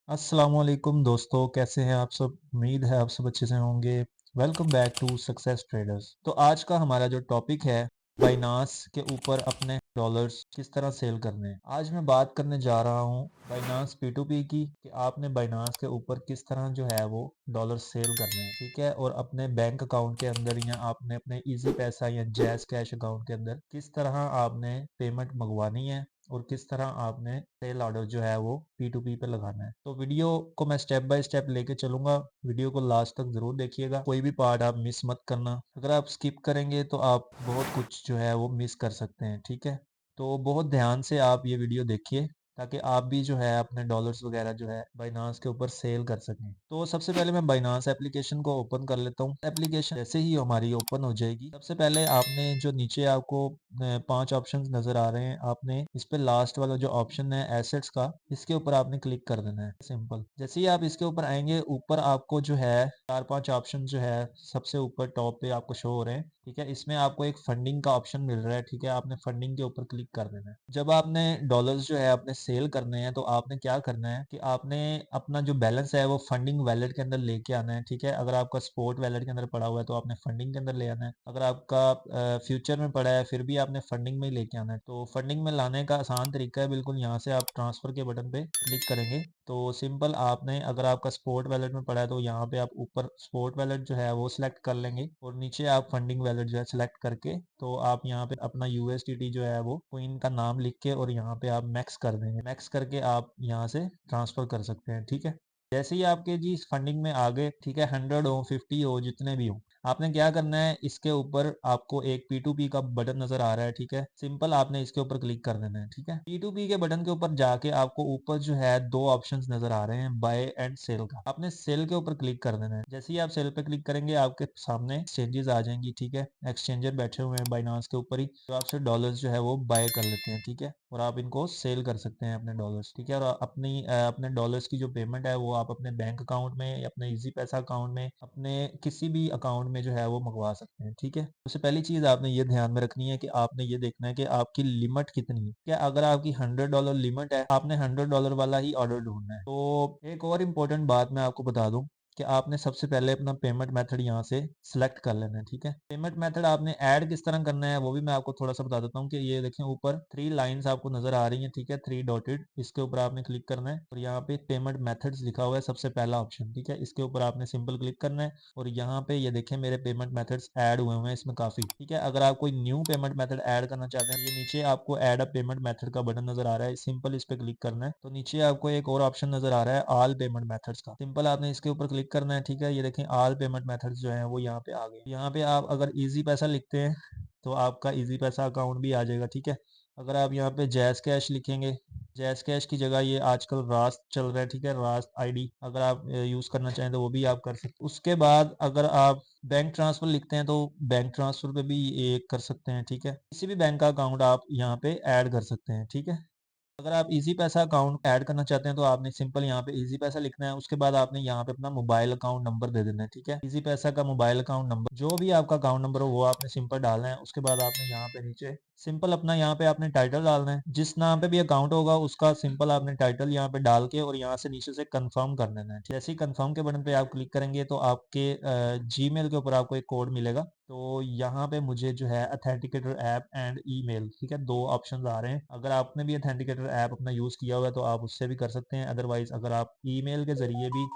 अस्सलामुअलैकुम दोस्तों, कैसे हैं आप सब? उम्मीद है आप सब अच्छे से होंगे। Welcome back to success traders. तो आज का हमारा जो टॉपिक है, बाइनांस के ऊपर अपने डॉलर्स किस तरह सेल करने हैं। आज मैं बात करने जा रहा हूं बाइनांस P2P की, कि आपने बाइनांस के ऊपर किस तरह जो है वो डॉलर सेल करने हैं, ठीक है। और अपने बैंक अकाउंट के अंदर या आपने अपने इजी पैसा या जैज कैश अकाउंट के अंदर किस तरह आपने पेमेंट मंगवानी है और किस तरह आपने सेल ऑर्डर जो है वो P2P पे लगाना है। तो वीडियो को मैं स्टेप बाय स्टेप लेके चलूंगा। वीडियो को लास्ट तक जरूर देखिएगा, कोई भी पार्ट आप मिस मत करना। अगर आप स्किप करेंगे तो आप बहुत कुछ जो है वो मिस कर सकते हैं, ठीक है। तो बहुत ध्यान से आप ये वीडियो देखिए, ताकि आप भी जो है अपने डॉलर्स वगैरह जो है बाइनांस के ऊपर सेल कर सकें। तो सबसे पहले मैं बाइनांस एप्लीकेशन को ओपन कर लेता हूँ। एप्लीकेशन जैसे ही हमारी ओपन हो जाएगी, सबसे पहले आपने जो नीचे आपको 5 ऑप्शंस नजर आ रहे हैं, आपने इस पे लास्ट वाला जो ऑप्शन है एसेट्स का, इसके ऊपर आपने क्लिक कर देना है। सिंपल। जैसे ही आप इसके ऊपर आएंगे, ऊपर आपको जो है 4-5 ऑप्शन जो है सबसे ऊपर टॉप पे आपको शो हो रहे हैं, ठीक है। इसमें आपको एक फंडिंग का ऑप्शन मिल रहा है, ठीक है। आपने फंडिंग के ऊपर क्लिक कर देना है। जब आपने डॉलर्स जो है आपने सेल करने हैं, तो आपने क्या करना है कि आपने अपना जो बैलेंस है वो फंडिंग वैलेट के अंदर लेके आना है, ठीक है। अगर आपका स्पोर्ट वैलेट के अंदर पड़ा हुआ है तो आपने फंडिंग के अंदर ले आना है। अगर आपका फ्यूचर में पड़ा है फिर भी आपने फंडिंग में ही लेके आना है। तो फंडिंग में लाने का आसान तरीका है बिल्कुल, यहाँ से आप ट्रांसफर के बटन पे क्लिक करेंगे तो सिंपल आपने, अगर आपका स्पोर्ट वैलेट में पड़ा है तो यहाँ पे आप ऊपर स्पोर्ट वैलेट जो है वो सिलेक्ट कर लेंगे और नीचे आप फंडिंग वैलेट जो है सिलेक्ट करके, तो आप यहाँ पे अपना USDT जो है वो कोइन का नाम लिख के और यहाँ पे आप मैक्स कर देंगे। मैक्स करके आप यहाँ से ट्रांसफर कर सकते हैं, ठीक है। जैसे ही आपके जी इस फंडिंग में आ गए, ठीक है, 100 हो 50 हो जितने भी हो, आपने क्या करना है, इसके ऊपर आपको एक P2P का बटन नजर आ रहा है, ठीक है। सिंपल आपने इसके ऊपर क्लिक कर देना है, ठीक है। P2P के बटन के ऊपर जाके आपको ऊपर जो है दो ऑप्शंस नजर आ रहे हैं, बाय एंड सेल का। आपने सेल के ऊपर क्लिक कर देना है। जैसे ही आप सेल पे क्लिक करेंगे, आपके सामने एक्सचेंजेस आ जाएंगी, ठीक है। एक्सचेंजर बैठे हुए हैं बाइनांस के ऊपर ही, तो आपसे डॉलर्स जो है वो बाय कर लेते हैं, ठीक है। और आप इनको सेल कर सकते हैं अपने डॉलर्स, ठीक है। और अपने डॉलर्स की जो पेमेंट है वो आप अपने बैंक अकाउंट में या अपने इजी पैसा अकाउंट में, अपने किसी भी अकाउंट में जो है वो मंगवा सकते हैं, ठीक है। सबसे पहली चीज आपने ये ध्यान में रखनी है कि आपने ये देखना है कि आपकी लिमिट कितनी है। क्या अगर आपकी $100 लिमिट है, आपने $100 वाला ही ऑर्डर ढूंढना है। तो एक और इम्पोर्टेंट बात मैं आपको बता दूं कि आपने सबसे पहले अपना पेमेंट मेथड यहाँ से सिलेक्ट कर लेना है, ठीक है। पेमेंट मेथड आपने ऐड किस तरह करना है वो भी मैं आपको थोड़ा सा बता देता हूँ, कि ये देखें ऊपर 3 लाइंस आपको नजर आ रही हैं, ठीक है, 3 डॉटेड, इसके ऊपर आपने क्लिक करना है और यहाँ पे पेमेंट मेथड्स लिखा हुआ है सबसे पहला ऑप्शन, ठीक है। इसके ऊपर आपने सिंपल क्लिक करना है और यहाँ पे ये देखें मेरे पेमेंट मेथड्स ऐड हुए हैं इसमें काफी, ठीक है। अगर आप कोई न्यू पेमेंट मेथड ऐड करना चाहते हैं, ये नीचे आपको ऐड अ पेमेंट मेथड का बटन नजर आ रहा है, सिंपल इस पे क्लिक करना है। तो नीचे आपको एक और ऑप्शन नजर आ रहा है ऑल पेमेंट मेथड्स का, सिंपल आपने इसके ऊपर क्लिक करना है, ठीक है। ये देखें ऑल पेमेंट मेथड्स जो है वो यहाँ पे आ गए। यहाँ पे आप अगर इजी पैसा लिखते हैं तो आपका इजी पैसा अकाउंट भी आ जाएगा, ठीक है। अगर आप यहाँ पे जैज कैश लिखेंगे, जैज कैश की जगह ये आजकल रास्त चल रहा है, ठीक है, रास्त आईडी अगर आप यूज करना चाहें तो वो भी आप कर सकते हैं। उसके बाद अगर आप बैंक ट्रांसफर लिखते हैं तो बैंक ट्रांसफर पे भी ये कर सकते हैं, ठीक है। किसी भी बैंक का अकाउंट आप यहाँ पे ऐड कर सकते हैं, ठीक है। अगर आप इजी पैसा अकाउंट ऐड करना चाहते हैं तो आपने सिंपल यहाँ पे इजी पैसा लिखना है, उसके बाद आपने यहाँ पे अपना मोबाइल अकाउंट नंबर दे देना है, ठीक है। इजी पैसा का मोबाइल अकाउंट नंबर, जो भी आपका अकाउंट नंबर हो वो आपने सिंपल डालना है। उसके बाद आपने यहाँ पे नीचे सिंपल अपना यहाँ पे आपने टाइटल डालना है, जिस नाम पे भी अकाउंट होगा उसका सिंपल आपने टाइटल यहाँ पे डाल के और यहाँ से नीचे से कंफर्म कर देना है। जैसे ही कंफर्म के बटन पे आप क्लिक करेंगे तो आपके जीमेल के ऊपर आपको एक कोड मिलेगा। तो यहाँ पे मुझे जो है अथेंटिकेटर ऐप एंड ईमेल, ठीक है, दो ऑप्शंस आ रहे हैं। अगर आपने भी अथेंटिकेटर ऐप अपना यूज किया हुआ है तो आप उससे भी कर सकते हैं, अदरवाइज अगर आप ईमेल के जरिए भी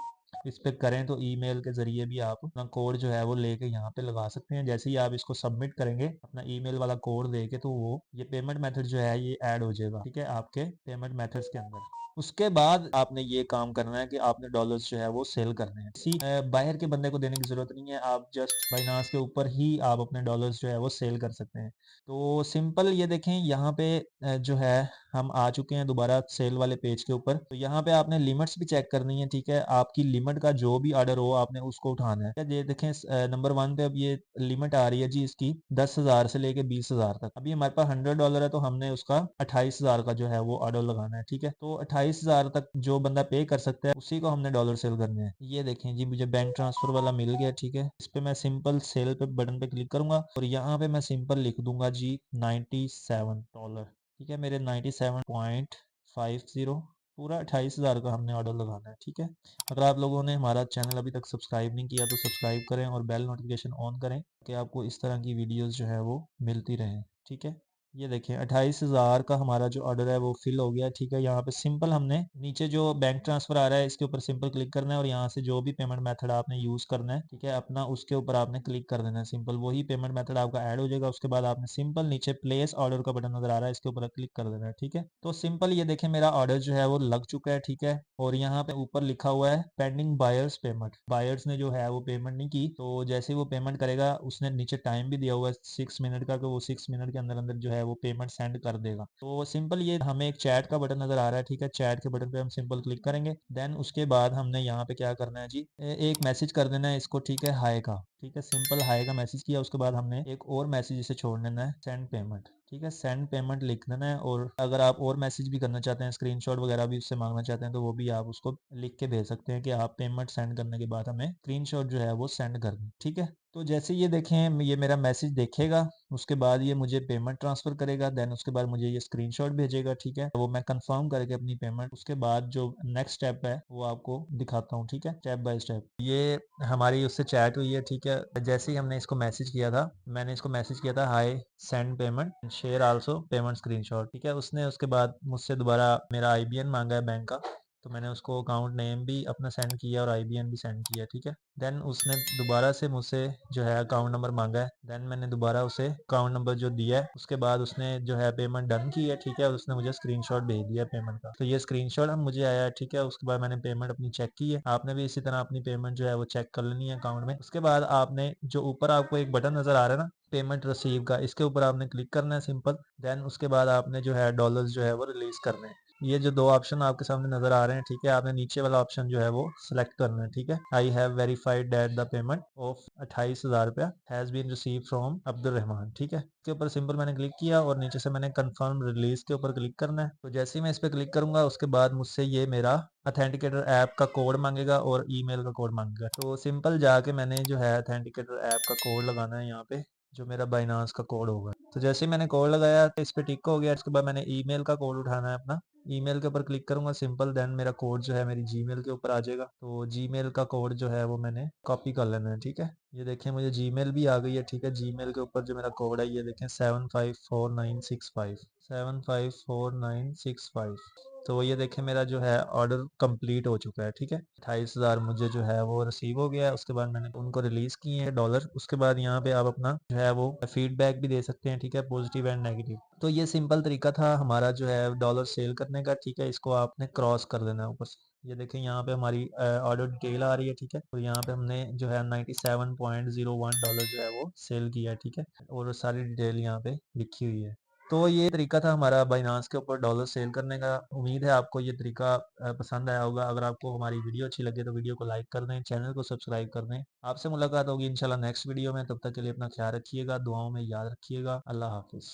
इस पे करें तो ईमेल के जरिए भी आप अपना कोड जो है वो लेके यहाँ पे लगा सकते हैं। जैसे ही आप इसको सबमिट करेंगे अपना ईमेल वाला कोड देके, तो वो ये पेमेंट मेथड जो है ये ऐड हो जाएगा, ठीक है, आपके पेमेंट मेथड्स के अंदर। उसके बाद आपने ये काम करना है कि आपने डॉलर्स जो है वो सेल करने हैं। किसी बाहर के बंदे को देने की जरूरत नहीं है, आप जस्ट बाइनांस के ऊपर ही आप अपने डॉलर्स जो है वो सेल कर सकते हैं। तो सिंपल ये देखें यहाँ पे जो है हम आ चुके हैं दोबारा सेल वाले पेज के ऊपर। तो यहाँ पे आपने लिमिट्स भी चेक करनी है, ठीक है। आपकी लिमिट का जो भी ऑर्डर हो आपने उसको उठाना है। ये देखें नंबर 1 पे अब ये लिमिट आ रही है जी इसकी 10,000 से लेके 20,000 तक। अभी हमारे पास $100 है तो हमने उसका 28,000 का जो है वो ऑर्डर लगाना है, ठीक है। तो 28,000 तक जो बंदा पे कर सकता है उसी को हमने डॉलर सेल करने हैं। ये देखें जी मुझे बैंक ट्रांसफर वाला मिल गया, ठीक है। इस पे मैं सिंपल सेल पे बटन पे क्लिक करूंगा और यहाँ पे मैं सिंपल लिख दूंगा जी $97, ठीक है। मेरे 97.50 पूरा 28,000 का हमने ऑर्डर लगाना है, ठीक है। अगर आप लोगों ने हमारा चैनल अभी तक सब्सक्राइब नहीं किया तो सब्सक्राइब करें और बेल नोटिफिकेशन ऑन करें कि आपको इस तरह की वीडियोस जो है वो मिलती रहें, ठीक है। ये देखें 28,000 का हमारा जो ऑर्डर है वो फिल हो गया, ठीक है। यहाँ पे सिंपल हमने नीचे जो बैंक ट्रांसफर आ रहा है इसके ऊपर सिंपल क्लिक करना है और यहाँ से जो भी पेमेंट मेथड आपने यूज करना है, ठीक है, अपना उसके ऊपर आपने क्लिक कर देना है। सिंपल वही पेमेंट मेथड आपका ऐड हो जाएगा। उसके बाद आपने सिंपल नीचे प्लेस ऑर्डर का बटन नजर आ रहा है, इसके ऊपर क्लिक कर देना है, ठीक है। तो सिंपल ये देखें मेरा ऑर्डर जो है वो लग चुका है, ठीक है। और यहाँ पे ऊपर लिखा हुआ है पेंडिंग बायर्स पेमेंट। बायर्स ने जो है वो पेमेंट नहीं की, तो जैसे ही वो पेमेंट करेगा उसने नीचे टाइम भी दिया हुआ है 6 मिनट का, कि वो 6 मिनट के अंदर अंदर जो है वो पेमेंट सेंड कर देगा। तो सिंपल ये हमें एक चैट का बटन नजर आ रहा है, ठीक है। चैट के बटन पे हम सिंपल क्लिक करेंगे। देन उसके बाद हमने यहाँ पे क्या करना है जी, एक मैसेज कर देना है इसको, ठीक है, हाय का, ठीक है। सिंपल हाय का मैसेज किया, उसके बाद हमने एक और मैसेज इसे छोड़ देना है, सेंड पेमेंट, ठीक है। सेंड पेमेंट लिख देना है। और अगर आप और मैसेज भी करना चाहते हैं, स्क्रीनशॉट वगैरह भी उससे मांगना चाहते हैं, तो वो भी आप उसको लिख के भेज सकते हैं कि आप पेमेंट सेंड करने के बाद हमें स्क्रीनशॉट जो है वो सेंड कर दें, ठीक है। तो जैसे ये देखें ये मेरा मैसेज देखेगा, उसके बाद ये मुझे पेमेंट ट्रांसफर करेगा। देन उसके बाद मुझे ये स्क्रीनशॉट भेजेगा, ठीक है। वो मैं कंफर्म करके अपनी पेमेंट उसके बाद जो नेक्स्ट स्टेप है वो आपको दिखाता हूँ, ठीक है, स्टेप बाय स्टेप। ये हमारी उससे चैट हुई है, ठीक है। जैसे ही हमने इसको मैसेज किया था, मैंने इसको मैसेज किया था hi send payment share also payment screenshot, ठीक है। उसने उसके बाद मुझसे दोबारा मेरा आईबीएन मांगा है बैंक का, तो मैंने उसको अकाउंट नेम भी अपना सेंड किया और आईबीएन भी सेंड किया, ठीक है। देन उसने दोबारा से मुझसे जो है अकाउंट नंबर मांगा है। देन मैंने दोबारा उसे अकाउंट नंबर जो दिया है, उसके बाद उसने जो है पेमेंट डन की है, ठीक है। और उसने मुझे स्क्रीनशॉट भेज दिया पेमेंट का, तो ये स्क्रीनशॉट अब मुझे आया है, ठीक है। उसके बाद मैंने पेमेंट अपनी चेक की है। आपने भी इसी तरह अपनी पेमेंट जो है वो चेक कर लेनी है अकाउंट में। उसके बाद आपने जो ऊपर आपको एक बटन नजर आ रहा है ना पेमेंट रिसीव का, इसके ऊपर आपने क्लिक करना है सिंपल। देन उसके बाद आपने जो है डॉलर्स जो है वो रिलीज करने हैं। ये जो दो ऑप्शन आपके सामने नजर आ रहे हैं, ठीक है, आपने नीचे वाला ऑप्शन जो है वो सिलेक्ट करना है, ठीक है। I have verified that the payment of 28,000 रुपया has been receive from Abdul Rahman, ठीक है। इसके ऊपर सिंपल मैंने क्लिक किया और नीचे से मैंने कंफर्म रिलीज के ऊपर क्लिक करना है। तो जैसे ही मैं इस पर क्लिक करूंगा उसके बाद मुझसे ये मेरा अथेंटिकेटर ऐप का कोड मांगेगा और ईमेल का कोड मांगेगा। तो सिंपल जाके मैंने जो है अथेंटिकेटर ऐप का कोड लगाना है यहाँ पे, जो मेरा बाइनांस का कोड होगा। तो जैसे ही मैंने कोड लगाया तो इस पे टिक हो गया। इसके बाद मैंने ईमेल का कोड उठाना है अपना, ईमेल के ऊपर क्लिक करूंगा सिंपल। देन मेरा कोड जो है मेरी जीमेल के ऊपर आ जाएगा। तो जीमेल का कोड जो है वो मैंने कॉपी कर लेना है, ठीक है। ये देखें मुझे जीमेल भी आ गई है, ठीक है। जीमेल के ऊपर जो मेरा कोड है ये देखें 754965 754965। तो ये देखें मेरा जो है ऑर्डर कंप्लीट हो चुका है, ठीक है। 28,000 मुझे जो है वो रिसीव हो गया है। उसके बाद मैंने उनको रिलीज किए हैं डॉलर। उसके बाद यहाँ पे आप अपना जो है वो फीडबैक भी दे सकते हैं, ठीक है, पॉजिटिव एंड नेगेटिव। तो ये सिंपल तरीका था हमारा जो है डॉलर सेल करने का, ठीक है। इसको आपने क्रॉस कर देना है ऊपर से। ये देखें यहाँ पे हमारी ऑर्डर डिटेल आ रही है, ठीक है। और यहाँ पे हमने जो है $97.01 जो है वो सेल किया है, ठीक है। और सारी डिटेल यहाँ पे लिखी हुई है। तो ये तरीका था हमारा बाइनांस के ऊपर डॉलर सेल करने का। उम्मीद है आपको ये तरीका पसंद आया होगा। अगर आपको हमारी वीडियो अच्छी लगे तो वीडियो को लाइक कर दें, चैनल को सब्सक्राइब कर दें। आपसे मुलाकात होगी इंशाल्लाह नेक्स्ट वीडियो में। तब तक के लिए अपना ख्याल रखिएगा, दुआओं में याद रखिएगा। अल्लाह हाफिज़।